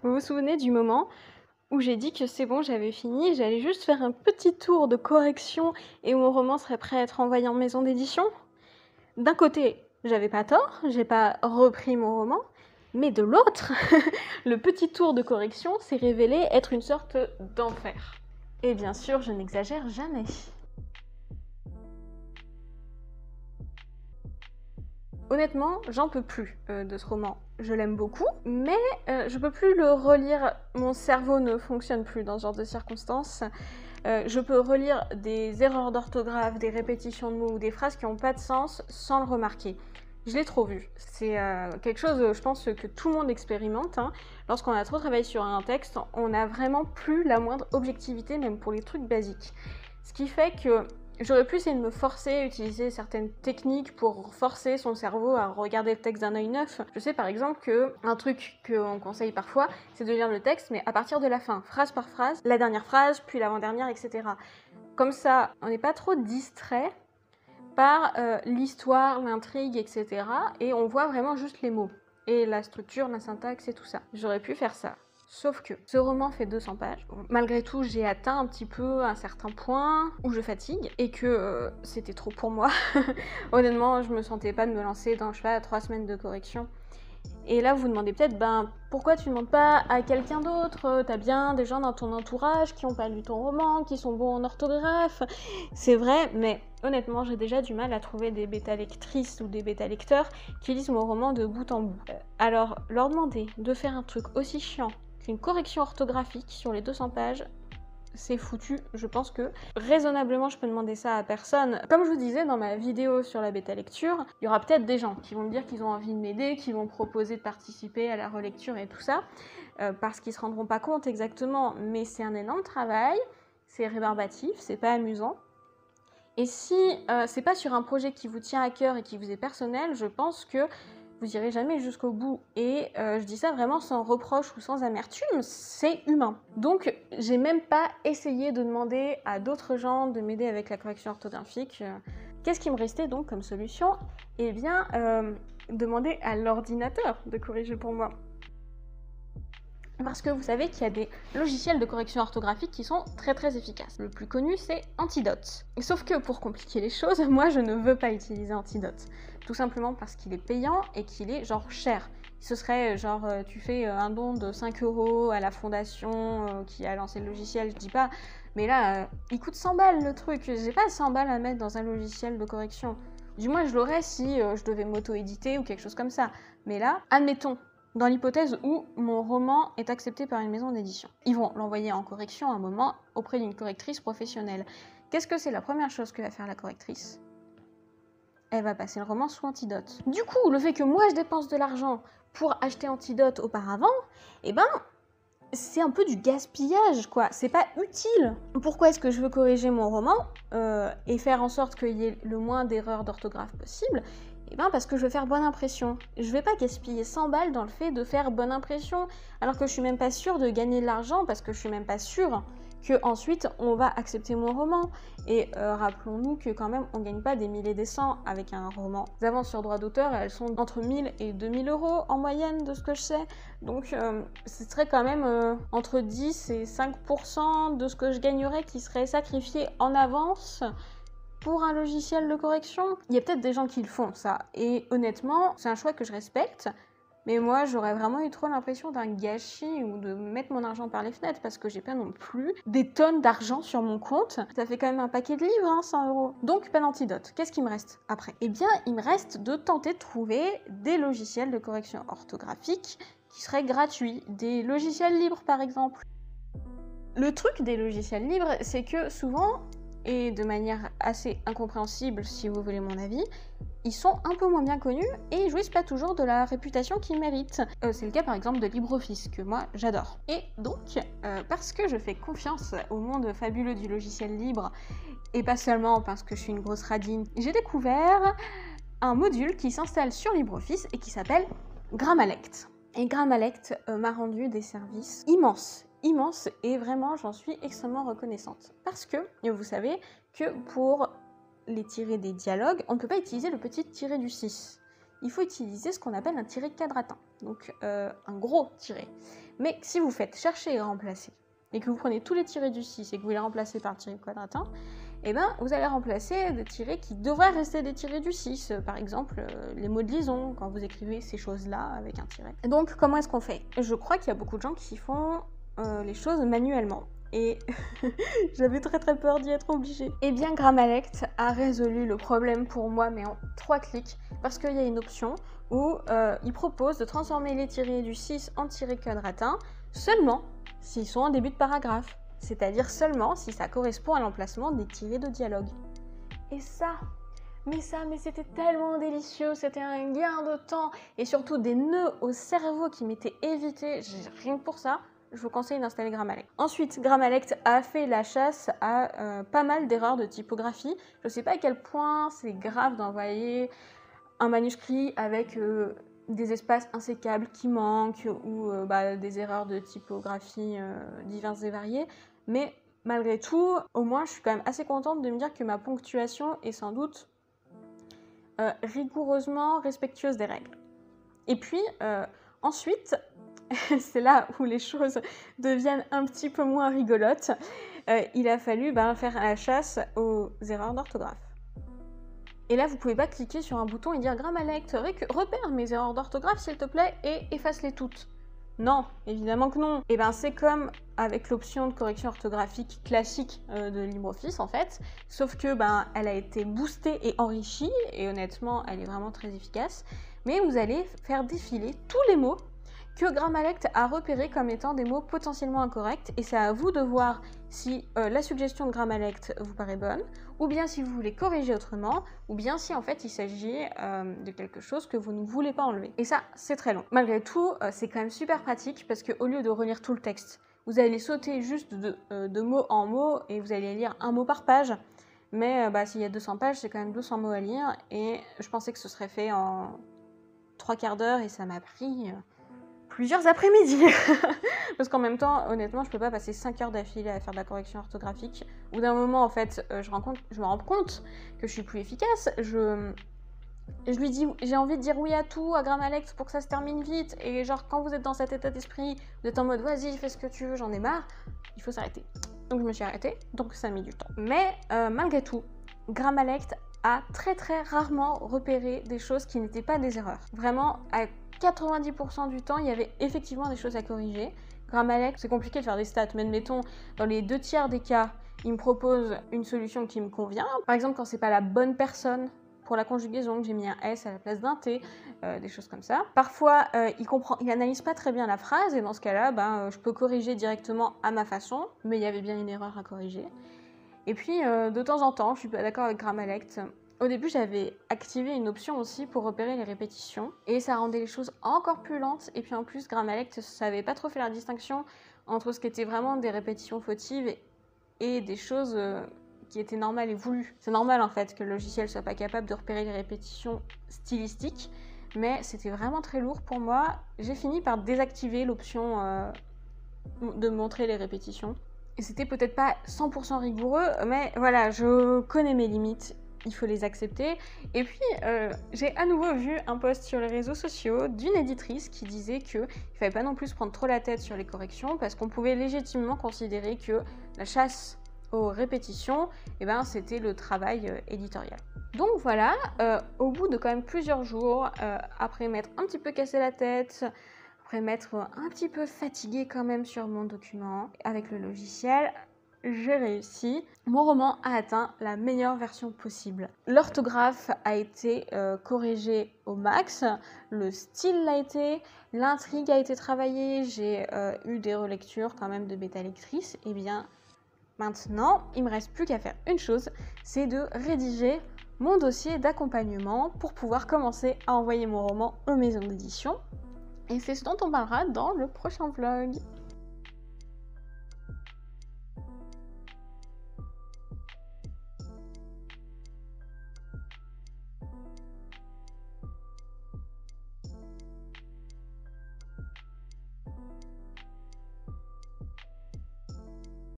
Vous vous souvenez du moment où j'ai dit que c'est bon, j'avais fini, j'allais juste faire un petit tour de correction et mon roman serait prêt à être envoyé en maison d'édition? D'un côté, j'avais pas tort, j'ai pas repris mon roman, mais de l'autre, le petit tour de correction s'est révélé être une sorte d'enfer. Et bien sûr, je n'exagère jamais. Honnêtement, j'en peux plus de ce roman. Je l'aime beaucoup, mais je peux plus le relire. Mon cerveau ne fonctionne plus dans ce genre de circonstances. Je peux relire des erreurs d'orthographe, des répétitions de mots ou des phrases qui n'ont pas de sens sans le remarquer. Je l'ai trop vu. C'est quelque chose, je pense, que tout le monde expérimente. Hein. Lorsqu'on a trop travaillé sur un texte, on n'a vraiment plus la moindre objectivité, même pour les trucs basiques. Ce qui fait que j'aurais pu essayer de me forcer à utiliser certaines techniques pour forcer son cerveau à regarder le texte d'un œil neuf. Je sais par exemple qu'un truc qu'on conseille parfois, c'est de lire le texte, mais à partir de la fin, phrase par phrase, la dernière phrase, puis l'avant-dernière, etc. Comme ça, on n'est pas trop distrait par l'histoire, l'intrigue, etc. Et on voit vraiment juste les mots, et la structure, la syntaxe et tout ça. J'aurais pu faire ça. Sauf que ce roman fait 200 pages. Malgré tout, j'ai atteint un petit peu un certain point où je fatigue et que c'était trop pour moi. Honnêtement, je me sentais pas de me lancer dans, je sais pas, 3 semaines de correction. Et là, vous vous demandez peut-être, pourquoi tu ne demandes pas à quelqu'un d'autre? T'as bien des gens dans ton entourage qui n'ont pas lu ton roman, qui sont bons en orthographe. C'est vrai, mais honnêtement, j'ai déjà du mal à trouver des bêta-lectrices ou des bêta-lecteurs qui lisent mon roman de bout en bout. Alors, leur demander de faire un truc aussi chiant qu'une correction orthographique sur les 200 pages, c'est foutu. Je pense que raisonnablement je peux demander ça à personne. Comme je vous disais dans ma vidéo sur la bêta lecture, il y aura peut-être des gens qui vont me dire qu'ils ont envie de m'aider, qui vont proposer de participer à la relecture et tout ça, parce qu'ils se rendront pas compte exactement, mais c'est un énorme travail, c'est rébarbatif, c'est pas amusant. Et si c'est pas sur un projet qui vous tient à cœur et qui vous est personnel, je pense que vous irez jamais jusqu'au bout. Et je dis ça vraiment sans reproche ou sans amertume, c'est humain. Donc j'ai même pas essayé de demander à d'autres gens de m'aider avec la correction orthographique. Qu'est-ce qui me restait donc comme solution? Eh bien, demander à l'ordinateur de corriger pour moi. Parce que vous savez qu'il y a des logiciels de correction orthographique qui sont très très efficaces. Le plus connu, c'est Antidote. Sauf que pour compliquer les choses, moi je ne veux pas utiliser Antidote. Tout simplement parce qu'il est payant et qu'il est genre cher. Ce serait genre tu fais un don de 5 € à la fondation qui a lancé le logiciel, je dis pas, mais là il coûte 100 balles le truc. J'ai pas 100 balles à mettre dans un logiciel de correction. Du moins je l'aurais si je devais m'auto-éditer ou quelque chose comme ça. Mais là, admettons, dans l'hypothèse où mon roman est accepté par une maison d'édition. Ils vont l'envoyer en correction à un moment auprès d'une correctrice professionnelle. Qu'est-ce que c'est la première chose que va faire la correctrice? Elle va passer le roman sous Antidote. Du coup, le fait que moi je dépense de l'argent pour acheter Antidote auparavant, eh ben, c'est un peu du gaspillage, quoi. C'est pas utile. Pourquoi est-ce que je veux corriger mon roman et faire en sorte qu'il y ait le moins d'erreurs d'orthographe possible? Eh bien parce que je veux faire bonne impression. Je vais pas gaspiller 100 balles dans le fait de faire bonne impression, alors que je suis même pas sûre de gagner de l'argent, parce que je suis même pas sûre que ensuite on va accepter mon roman. Et rappelons-nous que quand même on gagne pas des milliers et des cents avec un roman. Les avances sur droit d'auteur, elles sont entre 1000 et 2000 € en moyenne de ce que je sais. Donc ce serait quand même entre 10 et 5% de ce que je gagnerais qui serait sacrifié en avance pour un logiciel de correction. Il y a peut-être des gens qui le font, ça. Et honnêtement, c'est un choix que je respecte. Mais moi, j'aurais vraiment eu trop l'impression d'un gâchis ou de mettre mon argent par les fenêtres parce que j'ai pas non plus des tonnes d'argent sur mon compte. Ça fait quand même un paquet de livres, hein, 100 €. Donc, pas d'Antidote. Qu'est-ce qui me reste après? Eh bien, il me reste de tenter de trouver des logiciels de correction orthographique qui seraient gratuits. Des logiciels libres, par exemple. Le truc des logiciels libres, c'est que souvent, et de manière assez incompréhensible si vous voulez mon avis, ils sont un peu moins bien connus et ils jouissent pas toujours de la réputation qu'ils méritent. C'est le cas par exemple de LibreOffice, que moi j'adore. Et donc, parce que je fais confiance au monde fabuleux du logiciel libre, et pas seulement parce que je suis une grosse radine, j'ai découvert un module qui s'installe sur LibreOffice et qui s'appelle Grammalect. Et Grammalect m'a rendu des services immenses, et vraiment j'en suis extrêmement reconnaissante. Parce que, vous savez, que pour les tirés des dialogues, on ne peut pas utiliser le petit tiré du 6. il faut utiliser ce qu'on appelle un tiret quadratin, donc un gros tiret. Mais si vous faites chercher et remplacer, et que vous prenez tous les tirets du 6 et que vous les remplacez par tiret quadratin, eh ben, vous allez remplacer des tirets qui devraient rester des tirets du 6. Par exemple, les mots de liaison, quand vous écrivez ces choses-là avec un tiret. Donc, comment est-ce qu'on fait? Je crois qu'il y a beaucoup de gens qui font les choses manuellement. Et j'avais très peur d'y être obligée. Eh bien, Grammalect a résolu le problème pour moi, mais en 3 clics, parce qu'il y a une option où il propose de transformer les tirets du 6 en tirets quadratins seulement s'ils sont en début de paragraphe, c'est-à-dire seulement si ça correspond à l'emplacement des tirets de dialogue. Et ça, mais c'était tellement délicieux, c'était un gain de temps et surtout des nœuds au cerveau qui m'étaient évités, rien que pour ça. Je vous conseille d'installer Grammalect. Ensuite, Grammalect a fait la chasse à pas mal d'erreurs de typographie. Je ne sais pas à quel point c'est grave d'envoyer un manuscrit avec des espaces insécables qui manquent ou des erreurs de typographie diverses et variées. Mais malgré tout, au moins, je suis quand même assez contente de me dire que ma ponctuation est sans doute rigoureusement respectueuse des règles. Et puis, ensuite, c'est là où les choses deviennent un petit peu moins rigolotes. Il a fallu faire la chasse aux erreurs d'orthographe. Et là, vous pouvez pas cliquer sur un bouton et dire Grammalect, repère mes erreurs d'orthographe s'il te plaît et efface-les toutes. Non, évidemment que non. Et c'est comme avec l'option de correction orthographique classique de LibreOffice en fait, sauf que elle a été boostée et enrichie et honnêtement, elle est vraiment très efficace. Mais vous allez faire défiler tous les mots que Grammalect a repérés comme étant des mots potentiellement incorrects et c'est à vous de voir si la suggestion de Grammalect vous paraît bonne ou bien si vous voulez corriger autrement ou bien si en fait il s'agit de quelque chose que vous ne voulez pas enlever. Et ça, c'est très long. Malgré tout, c'est quand même super pratique parce qu'au lieu de relire tout le texte, vous allez sauter juste de mot en mot et vous allez lire un mot par page. Mais s'il y a 200 pages, c'est quand même 200 mots à lire et je pensais que ce serait fait en 3/4 d'heure et ça m'a pris plusieurs après-midi. Parce qu'en même temps, honnêtement, je peux pas passer 5 heures d'affilée à faire de la correction orthographique. Au bout d'un moment, en fait, je me rends compte que je suis plus efficace. Je lui dis, j'ai envie de dire oui à tout, à Grammalect pour que ça se termine vite. Et genre, quand vous êtes dans cet état d'esprit, vous êtes en mode, vas-y, fais ce que tu veux, j'en ai marre. Il faut s'arrêter. Donc je me suis arrêtée, donc ça a mis du temps. Mais malgré tout, Grammalect a très rarement repéré des choses qui n'étaient pas des erreurs. Vraiment, à 90% du temps, il y avait effectivement des choses à corriger. Grammalect, c'est compliqué de faire des stats, mais admettons, dans les 2/3 des cas, il me propose une solution qui me convient. Par exemple, quand c'est pas la bonne personne pour la conjugaison, que j'ai mis un S à la place d'un T, des choses comme ça. Parfois, il analyse pas très bien la phrase, et dans ce cas-là, je peux corriger directement à ma façon, mais il y avait bien une erreur à corriger. Et puis, de temps en temps, je suis pas d'accord avec Grammalect. Au début, j'avais activé une option aussi pour repérer les répétitions et ça rendait les choses encore plus lentes. Et puis en plus, Grammalect savait pas trop faire la distinction entre ce qui était vraiment des répétitions fautives et des choses qui étaient normales et voulues. C'est normal en fait que le logiciel soit pas capable de repérer les répétitions stylistiques, mais c'était vraiment très lourd pour moi. J'ai fini par désactiver l'option de montrer les répétitions. Et c'était peut-être pas 100% rigoureux, mais voilà, je connais mes limites. Il faut les accepter. Et puis, j'ai à nouveau vu un post sur les réseaux sociaux d'une éditrice qui disait qu'il ne fallait pas non plus se prendre trop la tête sur les corrections parce qu'on pouvait légitimement considérer que la chasse aux répétitions, c'était le travail éditorial. Donc voilà, au bout de quand même plusieurs jours, après m'être un petit peu cassé la tête, après m'être un petit peu fatiguée quand même sur mon document, avec le logiciel, j'ai réussi. Mon roman a atteint la meilleure version possible. L'orthographe a été corrigée au max, le style l'a été, l'intrigue a été travaillée, j'ai eu des relectures quand même de bêta lectrices. Et bien maintenant, il me reste plus qu'à faire une chose, c'est de rédiger mon dossier d'accompagnement pour pouvoir commencer à envoyer mon roman aux maisons d'édition. Et c'est ce dont on parlera dans le prochain vlog.